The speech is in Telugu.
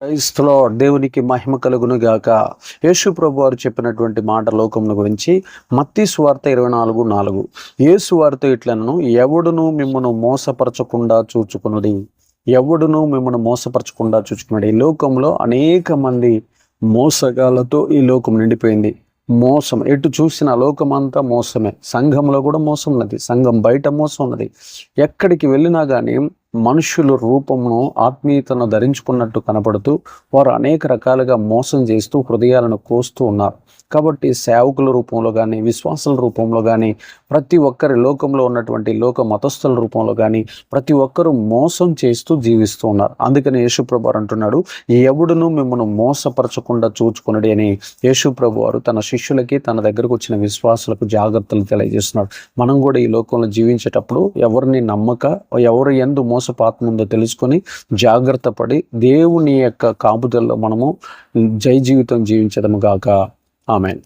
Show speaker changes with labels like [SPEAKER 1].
[SPEAKER 1] క్రైస్తలో దేవునికి మహిమ కలుగును గాక. యేసు ప్రభు వారు చెప్పినటువంటి మాట లోకమును గురించి మత్తయి సువార్త 24:4. యేసు వారితో ఇట్లనను, ఎవడును మిమ్మను మోసపరచకుండా చూచుకునుడి. ఎవడును మిమ్మను మోసపరచకుండా చూచుకునుడి. ఈ లోకంలో అనేక మంది మోసగాళ్ళతో ఈ లోకం నిండిపోయింది. మోసం ఎటు చూసిన లోకమంతా మోసమే. సంఘంలో కూడా మోసం ఉన్నది, సంఘం బయట మోసం ఉన్నది. ఎక్కడికి వెళ్ళినా కానీ మనుషుల రూపమును ఆత్మీయతను ధరించుకున్నట్టు కనపడుతూ వారు అనేక రకాలుగా మోసం చేస్తూ హృదయాలను కోస్తూ ఉన్నారు. కాబట్టి సేవకుల రూపంలో కానీ, విశ్వాసుల రూపంలో కానీ, ప్రతి ఒక్కరి లోకంలో ఉన్నటువంటి లోక మతస్థుల రూపంలో కానీ ప్రతి ఒక్కరూ మోసం చేస్తూ జీవిస్తూ ఉన్నారు. అందుకని యేసుప్రభు వారు అంటున్నాడు, ఎవడును మిమ్మల్ని మోసపరచకుండా చూచుకునడి అని యేసుప్రభు వారు తన శిష్యులకి, తన దగ్గరకు వచ్చిన విశ్వాసులకు జాగ్రత్తలు తెలియజేస్తున్నాడు. మనం కూడా ఈ లోకంలో జీవించేటప్పుడు ఎవరిని నమ్మక, ఎవరు యందు మోసపాత్మ ఉందో తెలుసుకొని జాగ్రత్త పడి దేవుని యొక్క కాపుదల్లో మనము జై జీవితం జీవించదము గాక. ఆమేన్.